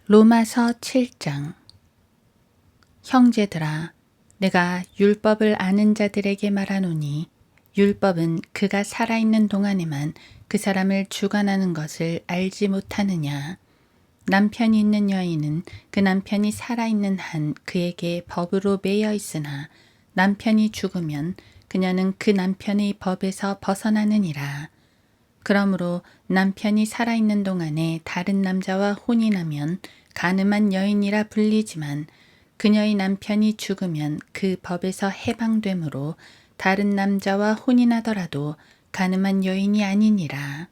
로마서 7장. 형제들아, 내가 율법을 아는 자들에게 말하노니 율법은 그가 살아있는 동안에만 그 사람을 주관하는 것을 알지 못하느냐. 남편이 있는 여인은 그 남편이 살아있는 한 그에게 법으로 매여 있으나 남편이 죽으면 그녀는 그 남편의 법에서 벗어나느니라. 그러므로 남편이 살아있는 동안에 다른 남자와 혼인하면 간음한 여인이라 불리지만 그녀의 남편이 죽으면 그 법에서 해방되므로 다른 남자와 혼인하더라도 간음한 여인이 아니니라.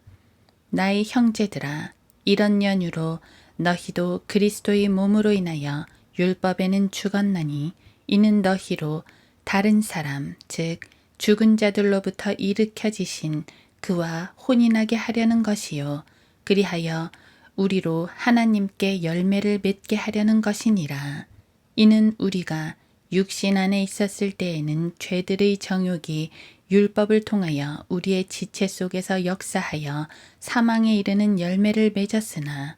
나의 형제들아, 이런 연유로 너희도 그리스도의 몸으로 인하여 율법에는 죽었나니 이는 너희로 다른 사람, 즉 죽은 자들로부터 일으켜지신 그와 혼인하게 하려는 것이요 그리하여 우리로 하나님께 열매를 맺게 하려는 것이니라. 이는 우리가 육신 안에 있었을 때에는 죄들의 정욕이 율법을 통하여 우리의 지체 속에서 역사하여 사망에 이르는 열매를 맺었으나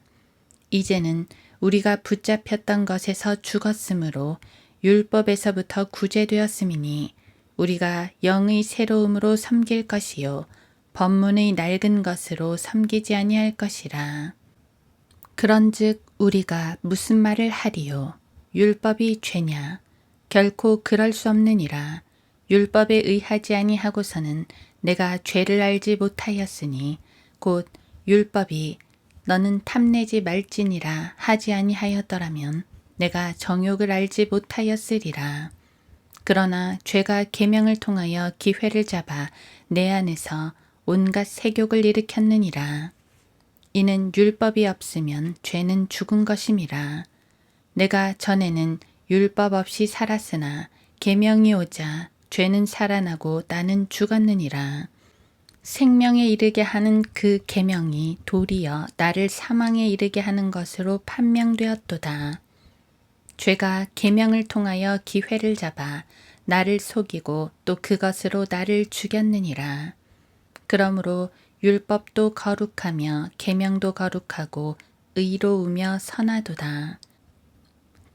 이제는 우리가 붙잡혔던 것에서 죽었으므로 율법에서부터 구제되었음이니 우리가 영의 새로움으로 섬길 것이요 법문의 낡은 것으로 섬기지 아니할 것이라. 그런즉 우리가 무슨 말을 하리요? 율법이 죄냐? 결코 그럴 수 없느니라. 율법에 의하지 아니하고서는 내가 죄를 알지 못하였으니 곧 율법이 너는 탐내지 말지니라 하지 아니하였더라면 내가 정욕을 알지 못하였으리라. 그러나 죄가 계명을 통하여 기회를 잡아 내 안에서 온갖 세욕을 일으켰느니라. 이는 율법이 없으면 죄는 죽은 것임이라. 내가 전에는 율법 없이 살았으나 계명이 오자 죄는 살아나고 나는 죽었느니라. 생명에 이르게 하는 그 계명이 도리어 나를 사망에 이르게 하는 것으로 판명되었도다. 죄가 계명을 통하여 기회를 잡아 나를 속이고 또 그것으로 나를 죽였느니라. 그러므로 율법도 거룩하며 계명도 거룩하고 의로우며 선하도다.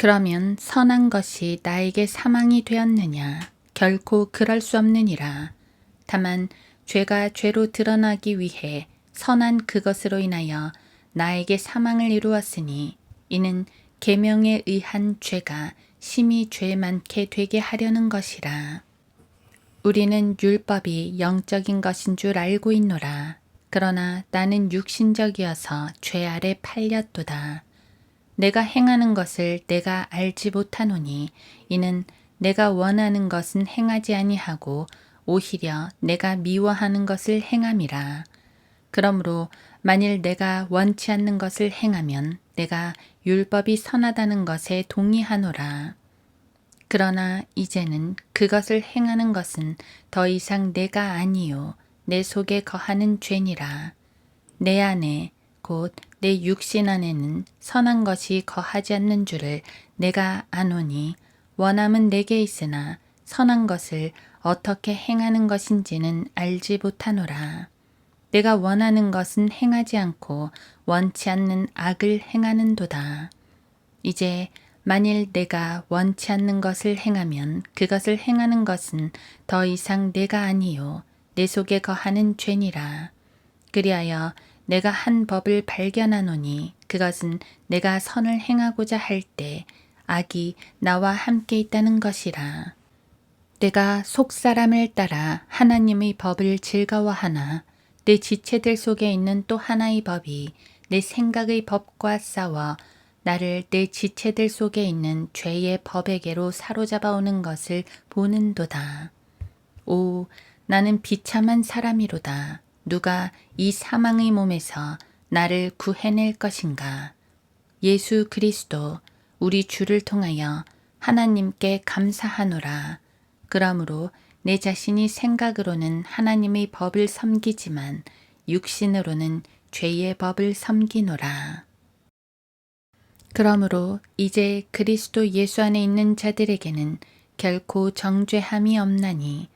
그러면 선한 것이 나에게 사망이 되었느냐? 결코 그럴 수 없느니라. 다만 죄가 죄로 드러나기 위해 선한 그것으로 인하여 나에게 사망을 이루었으니 이는 계명에 의한 죄가 심히 죄 많게 되게 하려는 것이라. 우리는 율법이 영적인 것인 줄 알고 있노라. 그러나 나는 육신적이어서 죄 아래 팔렸도다. 내가 행하는 것을 내가 알지 못하노니 이는 내가 원하는 것은 행하지 아니하고 오히려 내가 미워하는 것을 행함이라. 그러므로 만일 내가 원치 않는 것을 행하면 내가 율법이 선하다는 것에 동의하노라. 그러나 이제는 그것을 행하는 것은 더 이상 내가 아니요 내 속에 거하는 죄니라. 내 안에 곧 내 육신 안에는 선한 것이 거하지 않는 줄을 내가 아노니 원함은 내게 있으나 선한 것을 어떻게 행하는 것인지는 알지 못하노라. 내가 원하는 것은 행하지 않고 원치 않는 악을 행하는도다. 이제 만일 내가 원치 않는 것을 행하면 그것을 행하는 것은 더 이상 내가 아니요 내 속에 거하는 죄니라. 그리하여 내가 한 법을 발견하노니 그것은 내가 선을 행하고자 할 때 악이 나와 함께 있다는 것이라. 내가 속사람을 따라 하나님의 법을 즐거워하나 내 지체들 속에 있는 또 하나의 법이 내 생각의 법과 싸워 나를 내 지체들 속에 있는 죄의 법에게로 사로잡아 오는 것을 보는도다. 오, 나는 비참한 사람이로다. 누가 이 사망의 몸에서 나를 구해낼 것인가? 예수 그리스도 우리 주를 통하여 하나님께 감사하노라. 그러므로 내 자신이 생각으로는 하나님의 법을 섬기지만 육신으로는 죄의 법을 섬기노라. 그러므로 이제 그리스도 예수 안에 있는 자들에게는 결코 정죄함이 없나니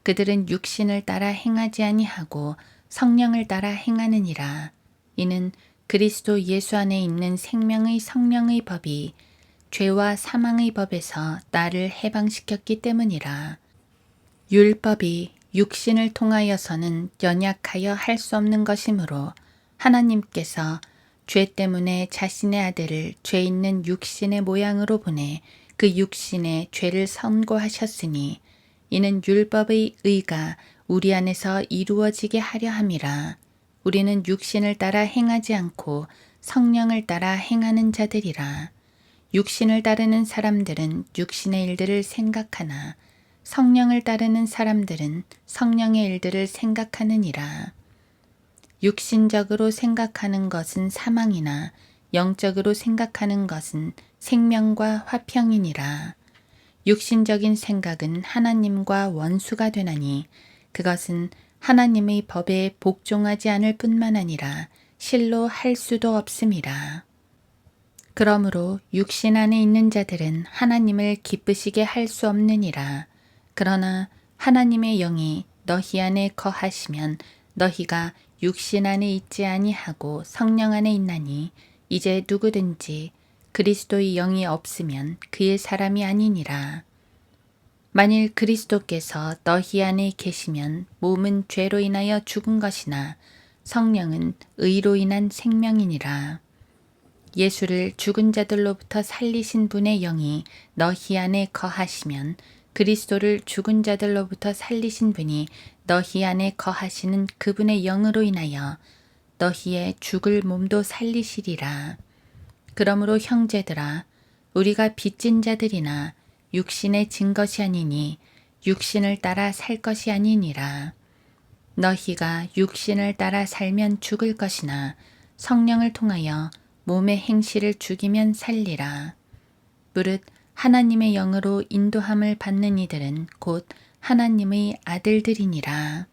그들은 육신을 따라 행하지 아니하고 성령을 따라 행하느니라. 이는 그리스도 예수 안에 있는 생명의 성령의 법이 죄와 사망의 법에서 나를 해방시켰기 때문이라. 율법이 육신을 통하여서는 연약하여 할 수 없는 것이므로 하나님께서 죄 때문에 자신의 아들을 죄 있는 육신의 모양으로 보내 그 육신의 죄를 선고하셨으니 이는 율법의 의가 우리 안에서 이루어지게 하려 함이라. 우리는 육신을 따라 행하지 않고 성령을 따라 행하는 자들이라. 육신을 따르는 사람들은 육신의 일들을 생각하나 성령을 따르는 사람들은 성령의 일들을 생각하느니라. 육신적으로 생각하는 것은 사망이나 영적으로 생각하는 것은 생명과 화평이니라. 육신적인 생각은 하나님과 원수가 되나니 그것은 하나님의 법에 복종하지 않을 뿐만 아니라 실로 할 수도 없음이라. 그러므로 육신 안에 있는 자들은 하나님을 기쁘시게 할 수 없느니라. 그러나 하나님의 영이 너희 안에 거하시면 너희가 육신 안에 있지 아니하고 성령 안에 있나니 이제 누구든지 그리스도의 영이 없으면 그의 사람이 아니니라. 만일 그리스도께서 너희 안에 계시면 몸은 죄로 인하여 죽은 것이나 성령은 의로 인한 생명이니라. 예수를 죽은 자들로부터 살리신 분의 영이 너희 안에 거하시면 그리스도를 죽은 자들로부터 살리신 분이 너희 안에 거하시는 그분의 영으로 인하여 너희의 죽을 몸도 살리시리라. 그러므로 형제들아, 우리가 빚진 자들이나 육신에 진 것이 아니니 육신을 따라 살 것이 아니니라. 너희가 육신을 따라 살면 죽을 것이나 성령을 통하여 몸의 행실을 죽이면 살리라. 무릇 하나님의 영으로 인도함을 받는 이들은 곧 하나님의 아들들이니라.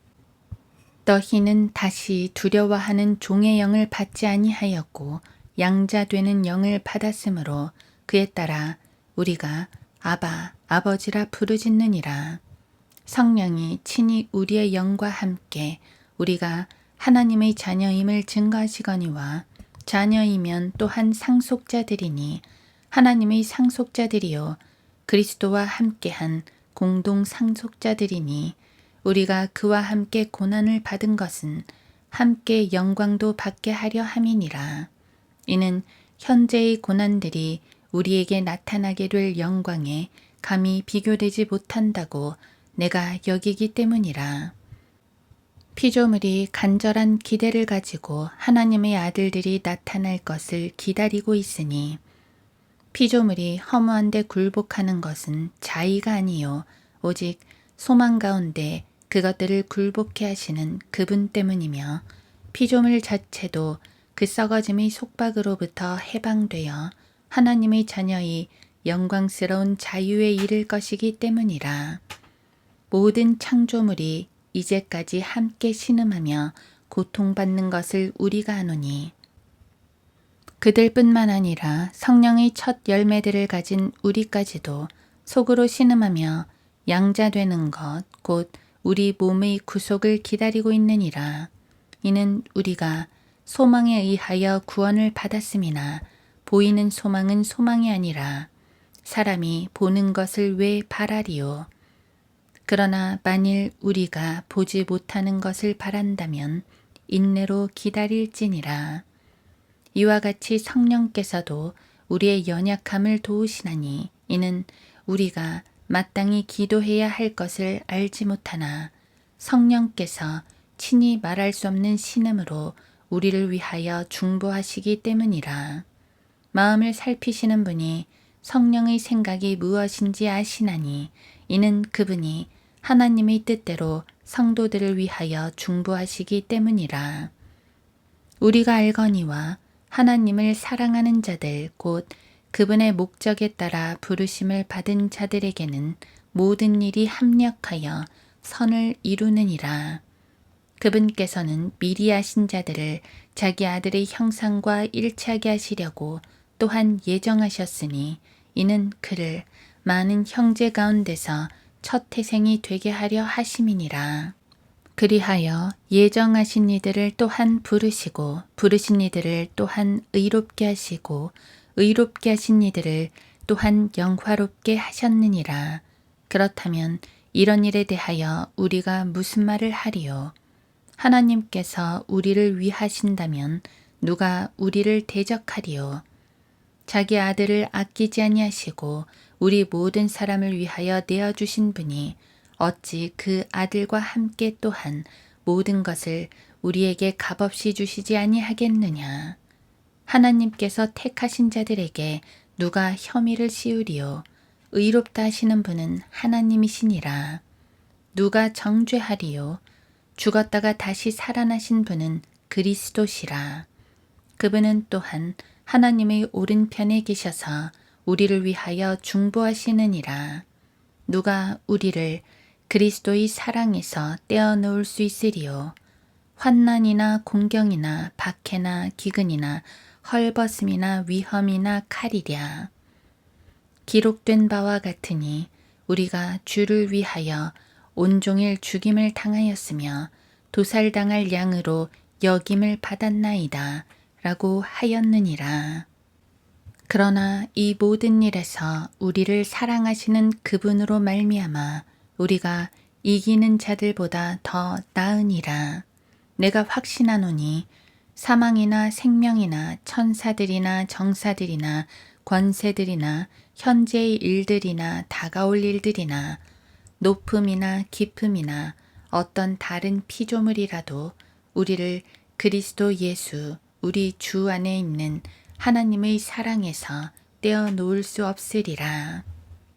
너희는 다시 두려워하는 종의 영을 받지 아니하였고 양자되는 영을 받았으므로 그에 따라 우리가 아바, 아버지라 부르짖느니라. 성령이 친히 우리의 영과 함께 우리가 하나님의 자녀임을 증거하시거니와 자녀이면 또한 상속자들이니 하나님의 상속자들이요 그리스도와 함께한 공동 상속자들이니 우리가 그와 함께 고난을 받은 것은 함께 영광도 받게 하려 함이니라. 이는 현재의 고난들이 우리에게 나타나게 될 영광에 감히 비교되지 못한다고 내가 여기기 때문이라. 피조물이 간절한 기대를 가지고 하나님의 아들들이 나타날 것을 기다리고 있으니 피조물이 허무한데 굴복하는 것은 자의가 아니요 오직 소망 가운데 그것들을 굴복해 하시는 그분 때문이며 피조물 자체도 그 썩어짐의 속박으로부터 해방되어 하나님의 자녀의 영광스러운 자유에 이를 것이기 때문이라. 모든 창조물이 이제까지 함께 신음하며 고통받는 것을 우리가 아노니 그들뿐만 아니라 성령의 첫 열매들을 가진 우리까지도 속으로 신음하며 양자되는 것 곧 우리 몸의 구속을 기다리고 있느니라. 이는 우리가 소망에 의하여 구원을 받았음이나 보이는 소망은 소망이 아니라 사람이 보는 것을 왜 바라리요. 그러나 만일 우리가 보지 못하는 것을 바란다면 인내로 기다릴지니라. 이와 같이 성령께서도 우리의 연약함을 도우시나니 이는 우리가 마땅히 기도해야 할 것을 알지 못하나 성령께서 친히 말할 수 없는 신음으로 우리를 위하여 중보하시기 때문이라. 마음을 살피시는 분이 성령의 생각이 무엇인지 아시나니 이는 그분이 하나님의 뜻대로 성도들을 위하여 중보하시기 때문이라. 우리가 알거니와 하나님을 사랑하는 자들 곧 그분의 목적에 따라 부르심을 받은 자들에게는 모든 일이 합력하여 선을 이루느니라. 그분께서는 미리 아신 자들을 자기 아들의 형상과 일치하게 하시려고 또한 예정하셨으니 이는 그를 많은 형제 가운데서 첫 태생이 되게 하려 하심이니라. 그리하여 예정하신 이들을 또한 부르시고 부르신 이들을 또한 의롭게 하시고 의롭게 하신 이들을 또한 영화롭게 하셨느니라. 그렇다면 이런 일에 대하여 우리가 무슨 말을 하리요? 하나님께서 우리를 위하신다면 누가 우리를 대적하리요? 자기 아들을 아끼지 아니하시고 우리 모든 사람을 위하여 내어주신 분이 어찌 그 아들과 함께 또한 모든 것을 우리에게 값없이 주시지 아니하겠느냐. 하나님께서 택하신 자들에게 누가 혐의를 씌우리요. 의롭다 하시는 분은 하나님이시니라. 누가 정죄하리요. 죽었다가 다시 살아나신 분은 그리스도시라. 그분은 또한 하나님의 오른편에 계셔서 우리를 위하여 중보하시느니라. 누가 우리를 그리스도의 사랑에서 떼어놓을 수 있으리요. 환난이나 공경이나 박해나 기근이나 헐벗음이나 위험이나 칼이랴. 기록된 바와 같으니 우리가 주를 위하여 온종일 죽임을 당하였으며 도살당할 양으로 여김을 받았나이다 라고 하였느니라. 그러나 이 모든 일에서 우리를 사랑하시는 그분으로 말미암아 우리가 이기는 자들보다 더 나으니라. 내가 확신하노니 사망이나 생명이나 천사들이나 정사들이나 권세들이나 현재의 일들이나 다가올 일들이나 높음이나 깊음이나 어떤 다른 피조물이라도 우리를 그리스도 예수 우리 주 안에 있는 하나님의 사랑에서 떼어놓을 수 없으리라.